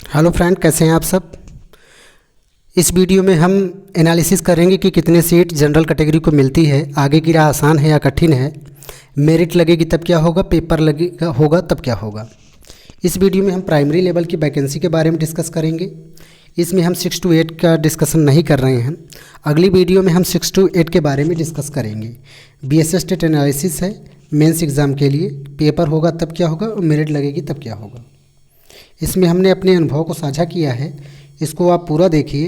Hello friend, कैसे हैं आप सब। इस वीडियो में हम एनालिसिस करेंगे कि कितने सीट जनरल कैटेगरी को मिलती है, आगे की राह आसान है या कठिन है, मेरिट लगेगी तब क्या होगा, पेपर लगेगा होगा तब क्या होगा। इस वीडियो में हम प्राइमरी लेवल की वैकेंसी के बारे में डिस्कस करेंगे। इसमें हम 6 to 8 का डिस्कशन नहीं कर रहे हैं। अगली वीडियो में हम 6 to 8 के बारे में डिस्कस करेंगे। BSS स्टेट एनालिसिस है मेंस एग्ज़ाम के लिए, पेपर होगा तब क्या होगा और मेरिट लगेगी तब क्या होगा। इसमें हमने अपने अनुभव को साझा किया है, इसको आप पूरा देखिए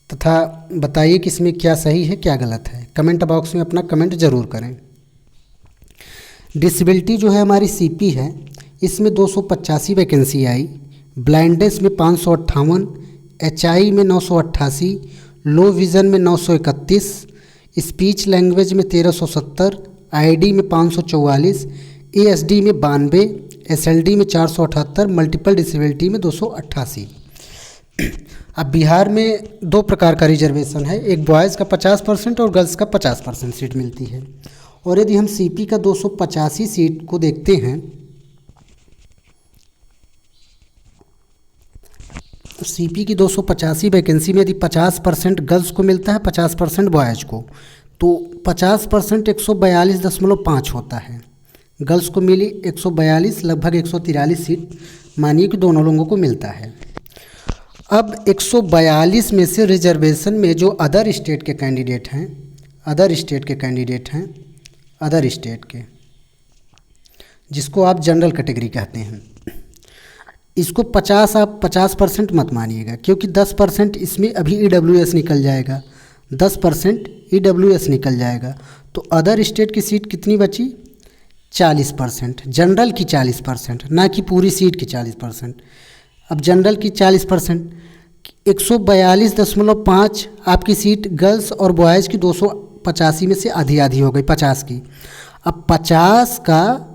तथा बताइए कि इसमें क्या सही है क्या गलत है। कमेंट बॉक्स में अपना कमेंट ज़रूर करें। डिसेबिलिटी जो है हमारी CP है, इसमें 285 वैकेंसी आई। ब्लाइंडनेस में 558, HI में 988, लो विज़न में 931, स्पीच लैंग्वेज में 1370, ID में 544, ASD में 92, SLD में 478, मल्टीपल डिसेबिलिटी में 288। अब बिहार में दो प्रकार का रिजर्वेशन है, एक बॉयज़ का 50% और गर्ल्स का 50% सीट मिलती है। और यदि हम CP का 285 सीट को देखते हैं तो CP की 285 वैकेंसी में यदि 50% गर्ल्स को मिलता है, 50% बॉयज़ को, तो 50% 142.5 होता है। गर्ल्स को मिली 142, लगभग 143 सीट मानिए कि दोनों लोगों को मिलता है। अब 142 में से रिजर्वेशन में जो अदर स्टेट के कैंडिडेट हैं, अदर स्टेट के जिसको आप जनरल कैटेगरी कहते हैं, इसको 50% मत मानिएगा, क्योंकि 10% इसमें अभी EWS निकल जाएगा, 10% EWS निकल जाएगा। तो अदर स्टेट की सीट कितनी बची? 40%, जनरल की 40%, ना कि पूरी सीट की 40%। अब जनरल की 40%, 142.5 आपकी सीट गर्ल्स और बॉयज़ की 285 में से आधी आधी हो गई, 50 की। अब 50 का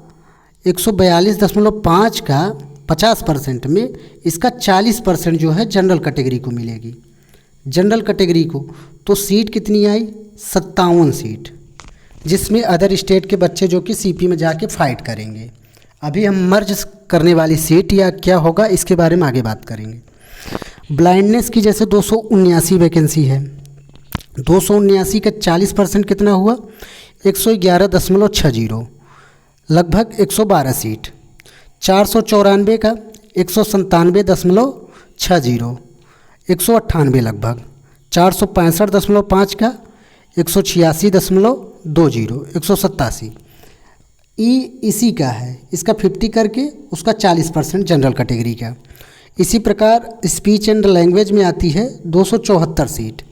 142.5 का 50% में इसका 40% जो है जनरल कैटेगरी को मिलेगी, जनरल कैटेगरी को। तो सीट कितनी आई? 57 सीट, जिसमें अदर स्टेट के बच्चे जो कि CP में जाके फाइट करेंगे। अभी हम मर्ज करने वाली सीट या क्या होगा इसके बारे में आगे बात करेंगे। ब्लाइंडनेस की जैसे 279 वैकेंसी है, 279 का 40% कितना हुआ? 111.60, लगभग 112 सीट। 494 का 197.60, 198 लगभग। 465.5 का 186.20, 187। इसी का है, इसका 50 करके उसका 40% जनरल कैटेगरी का। इसी प्रकार स्पीच एंड लैंग्वेज में आती है 274 सीट,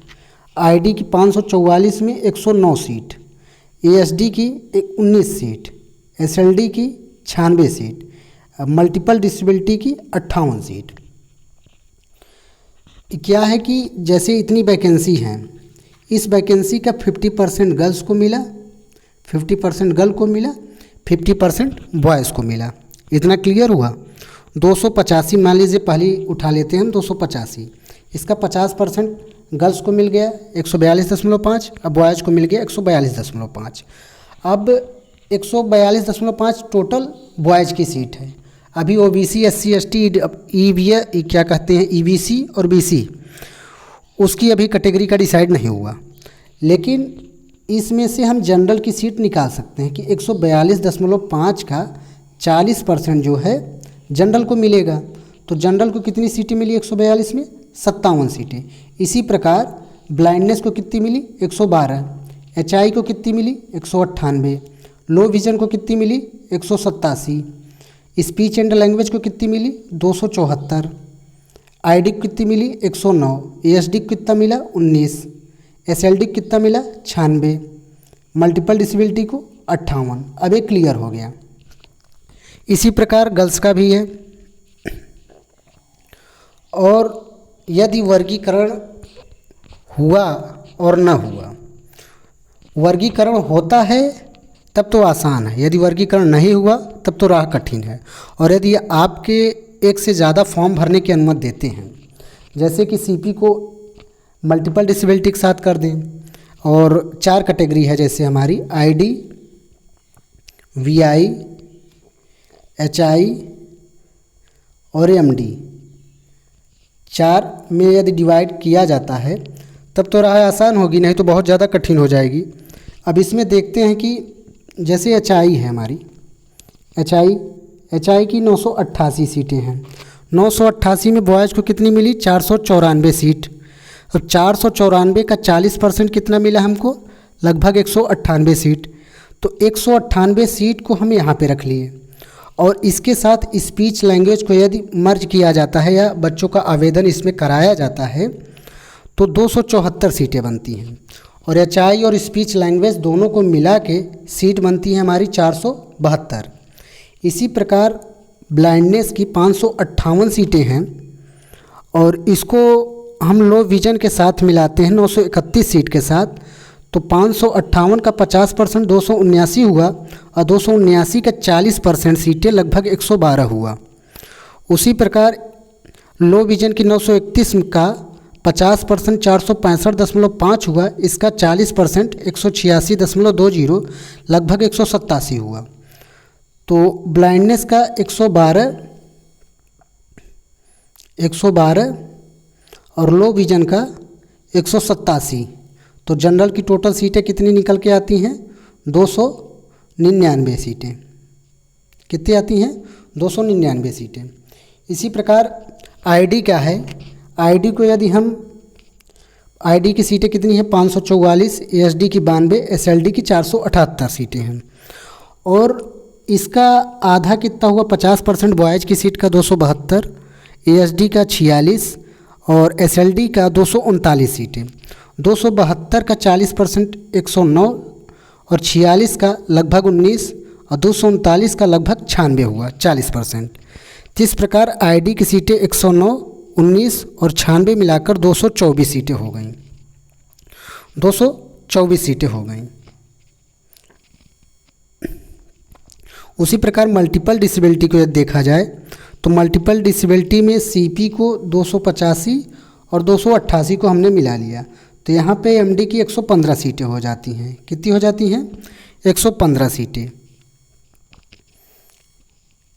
ID की 544 में 109 सीट, ASD की 19 सीट, SLD की 96 सीट, मल्टीपल डिसेबिलिटी की 58 सीट। क्या है कि जैसे इतनी वैकेंसी हैं, इस वैकेंसी का 50% गर्ल्स को मिला, 50% गर्ल को मिला, 50% बॉयज़ को मिला। इतना क्लियर हुआ। 285 मान लीजिए, पहले उठा लेते हैं हम 285, इसका 50% गर्ल्स को मिल गया 142.5, अब बॉयज़ को मिल गया 142.5। अब 142.5 टोटल बॉयज़ की सीट है। अभी OBC SC ST क्या कहते हैं EBC और BC, उसकी अभी कैटेगरी का डिसाइड नहीं हुआ, लेकिन इसमें से हम जनरल की सीट निकाल सकते हैं कि 142.5 का 40% जो है जनरल को मिलेगा। तो जनरल को कितनी सीटें मिली 142 में? 57 सीटें। इसी प्रकार ब्लाइंडनेस को कितनी मिली? 112। HI को कितनी मिली? 198। लो विज़न को कितनी मिली? 187। स्पीच एंड लैंग्वेज को कितनी मिली? 274। ID को कितनी मिली? 109। ASD को कितना मिला? 19। SLD को कितना मिला? 96। मल्टीपल डिसेबिलिटी को 58। अब ये क्लियर हो गया। इसी प्रकार गर्ल्स का भी है। और यदि वर्गीकरण हुआ और न हुआ, वर्गीकरण होता है तब तो आसान है, यदि वर्गीकरण नहीं हुआ तब तो राह कठिन है। और यदि आपके एक से ज़्यादा फॉर्म भरने की अनुमति देते हैं, जैसे कि CP को मल्टीपल डिसेबिलिटी के साथ कर दें, और 4 कैटेगरी है जैसे हमारी ID, VI, HI और MD, 4 में यदि डिवाइड किया जाता है तब तो राह आसान होगी, नहीं तो बहुत ज़्यादा कठिन हो जाएगी। अब इसमें देखते हैं कि जैसे एचआई है हमारी, एचआई की 988 सीटें हैं। 988 में बॉयज़ को कितनी मिली? 494 सीट। अब 494 का 40% कितना मिला हमको? लगभग 198 सीट। तो 198 सीट को हम यहाँ पे रख लिए और इसके साथ स्पीच लैंग्वेज को यदि मर्ज किया जाता है या बच्चों का आवेदन इसमें कराया जाता है तो 274 सीटें बनती हैं और एचआई और स्पीच लैंग्वेज दोनों को मिला के सीट बनती है हमारी 472। इसी प्रकार ब्लाइंडनेस की 558 सीटें हैं और इसको हम लो विजन के साथ मिलाते हैं 931 सीट के साथ, तो 558 का 50% 279 हुआ और 279 का 40% सीटें लगभग 112 हुआ। उसी प्रकार लो विजन की 931 का 50% 465.5 हुआ, इसका 40% 186.20 लगभग 187 हुआ। तो ब्लाइंडनेस का 112 और लो विजन का 187, तो जनरल की टोटल सीटें कितनी निकल के आती हैं? 299 सीटें। कितनी आती हैं? 299 सीटें। इसी प्रकार आईडी क्या है? आईडी को यदि हम आईडी की सीटें कितनी हैं? 544, एएसडी की 92, एसएलडी की 478 सीटें हैं और इसका आधा कितना हुआ? 50% बॉयज़ की सीट का 272, एएसडी का 46 और एसएलडी का 239 सीटें। 272 का 40% 109 और 46 का लगभग 19 और 239 का लगभग 96 हुआ, 40%। इस प्रकार आईडी की सीटें 109, 19 और 96 मिलाकर 224 सीटें हो गई। 224 सीटें हो गई। उसी प्रकार मल्टीपल डिसेबिलिटी को यदि देखा जाए तो मल्टीपल डिसेबिलिटी में सीपी को 285 और 288 को हमने मिला लिया, तो यहाँ पे एमडी की 115 सीटें हो जाती हैं। कितनी हो जाती हैं? 115 सीटें।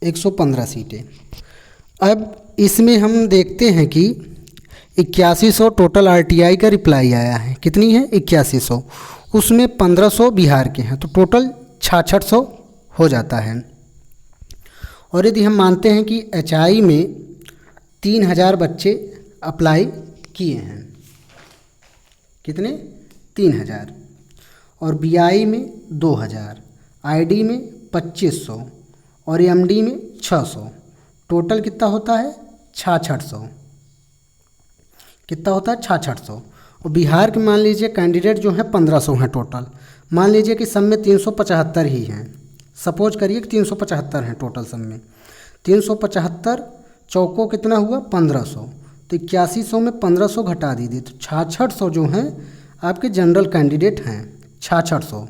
115 सीटें। अब इसमें हम देखते हैं कि 8100 टोटल आरटीआई का रिप्लाई आया है। कितनी है? 8100। उसमें 1500 बिहार के हैं, तो टोटल 6600 हो जाता है। और यदि हम मानते हैं कि एचआई में 3000 बच्चे अप्लाई किए हैं, कितने? 3000, और बीआई में 2000, आईडी में 2500 और एमडी में 600, टोटल कितना होता है? 6600। कितना होता है? 6600। और बिहार के मान लीजिए कैंडिडेट जो हैं 1500 हैं टोटल। मान लीजिए कि सब में 375 ही हैं, सपोज करिए कि 375 हैं टोटल सब में। 375 चौको कितना हुआ? 1500। तो 8100 में 1500 घटा दीजिए, तो 6600 जो हैं आपके जनरल कैंडिडेट हैं। 6600।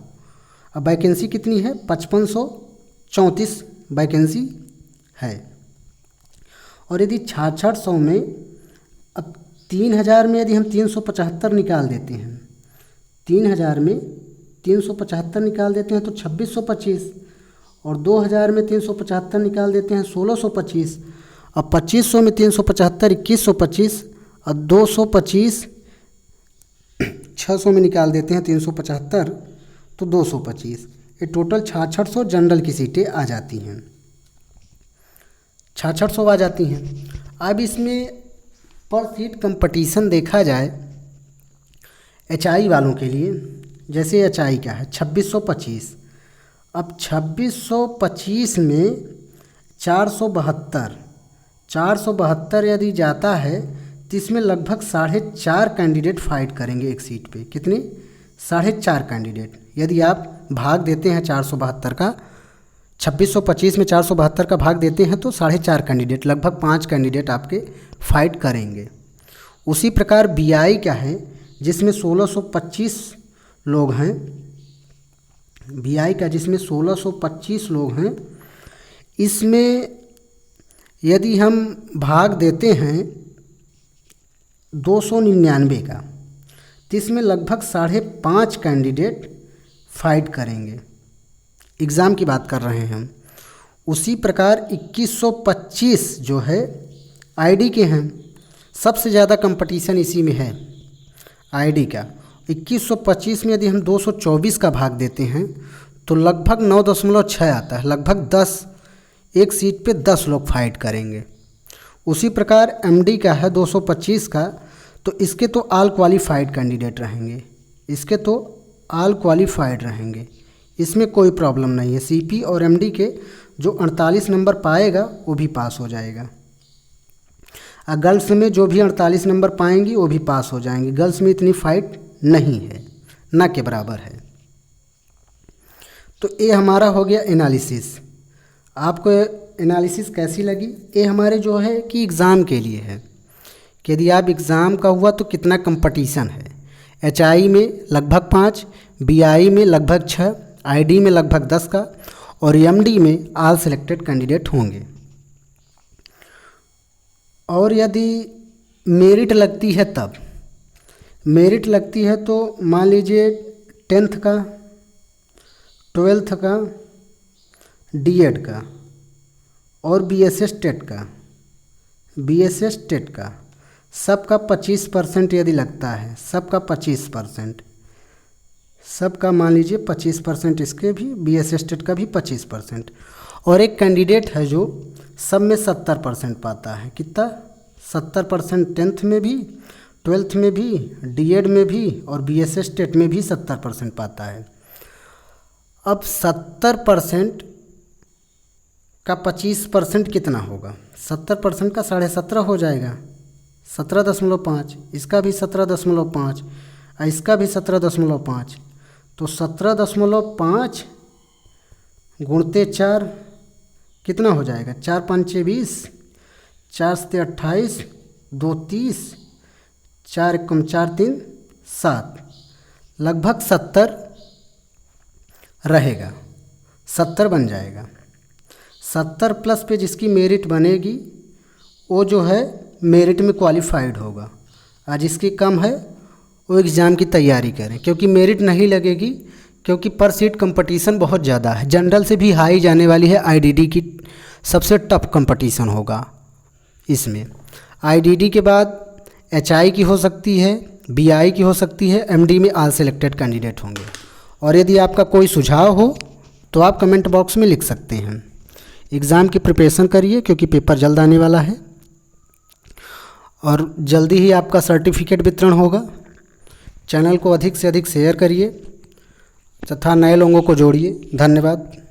अब वैकेंसी कितनी है? 5534 वैकेंसी है। और यदि 6600 में अब 3000 में यदि हम 375 निकाल देते हैं, 3000 में 375 निकाल देते हैं तो 2625, और 2000 में 375 निकाल देते हैं 1625, और 2500 में 375 2125, और 225 600 में निकाल देते हैं 375 तो 225। ये टोटल 6600 जनरल की सीटें आ जाती हैं। 6600 आ जाती हैं। अब इसमें पर सीट कंपटीशन देखा जाए एचआई वालों के लिए, जैसे एचआई क्या है? 2625। अब 2625 में 472 यदि जाता है तो इसमें लगभग 4.5 कैंडिडेट फाइट करेंगे एक सीट पे। कितने? 4.5 कैंडिडेट। यदि आप भाग देते हैं 472 का, 2625 में 472 का भाग देते हैं तो 4.5 कैंडिडेट, लगभग 5 कैंडिडेट आपके फाइट करेंगे। उसी प्रकार बीआई क्या है? जिसमें 1625 लोग हैं, बीआई का जिसमें 1625 लोग हैं, इसमें यदि हम भाग देते हैं 299 का, तो इसमें लगभग 5.5 कैंडिडेट फाइट करेंगे। एग्ज़ाम की बात कर रहे हैं हम। उसी प्रकार 2125 जो है आईडी के हैं, सबसे ज़्यादा कंपटीशन इसी में है आईडी का। 2125 में यदि हम 224 का भाग देते हैं तो लगभग 9.6 आता है, लगभग 10, एक सीट पे 10 लोग फाइट करेंगे। उसी प्रकार एमडी का है 225 का, तो इसके तो ऑल क्वालिफाइड कैंडिडेट रहेंगे, इसके तो ऑल क्वालिफाइड रहेंगे, इसमें कोई प्रॉब्लम नहीं है। सीपी और एमडी के जो 48 नंबर पाएगा वो भी पास हो जाएगा। गर्ल्स में जो भी 48 नंबर पाएंगी वो भी पास हो जाएंगी। गर्ल्स में इतनी फाइट नहीं है, ना के बराबर है। तो ये हमारा हो गया एनालिसिस। आपको एनालिसिस कैसी लगी? ये हमारे जो है कि एग्ज़ाम के लिए है कि यदि आप एग्ज़ाम का हुआ तो कितना कंपटीशन है। एचआई में लगभग 5, बीआई में लगभग 6, आईडी में लगभग 10 का, और एमडी में ऑल सिलेक्टेड कैंडिडेट होंगे। और यदि मेरिट लगती है तब, मेरिट लगती है तो मान लीजिए 10th का, 12th का, डीएड का और बीएसएस टेट का, बीएसएस टेट का सबका 25% यदि लगता है, सबका 25%, सबका मान लीजिए 25%, इसके भी बीएसएस टेट का भी 25%। और एक कैंडिडेट है जो सब में 70% पाता है। कितना? 70% 10th में भी, 12th में भी, डीएड में भी और बीएसएस टेट में भी 70% पाता है। अब 70% का 25% कितना होगा? 70% का 17.5 हो जाएगा, 17.5, इसका भी 17.5 और इसका भी 17.5, तो 17.5 गुणते 4 कितना हो जाएगा? 4 5 20, 4 से 28, 2 30, 4 1 4 3 7, लगभग 70 रहेगा, 70 बन जाएगा। 70 प्लस पे जिसकी मेरिट बनेगी वो जो है मेरिट में क्वालिफाइड होगा, और जिसकी कम है वो एग्ज़ाम की तैयारी करें, क्योंकि मेरिट नहीं लगेगी, क्योंकि पर सीट कंपटीशन बहुत ज़्यादा है। जनरल से भी हाई जाने वाली है, आईडीडी की सबसे टफ कंपटीशन होगा इसमें। आईडीडी के बाद एचआई की हो सकती है, बीआई की हो सकती है, एमडी में ऑल सिलेक्टेड कैंडिडेट होंगे। और यदि आपका कोई सुझाव हो तो आप कमेंट बॉक्स में लिख सकते हैं। एग्ज़ाम की प्रिपरेशन करिए, क्योंकि पेपर जल्द आने वाला है और जल्दी ही आपका सर्टिफिकेट वितरण होगा। चैनल को अधिक से अधिक शेयर करिए तथा नए लोगों को जोड़िए। धन्यवाद।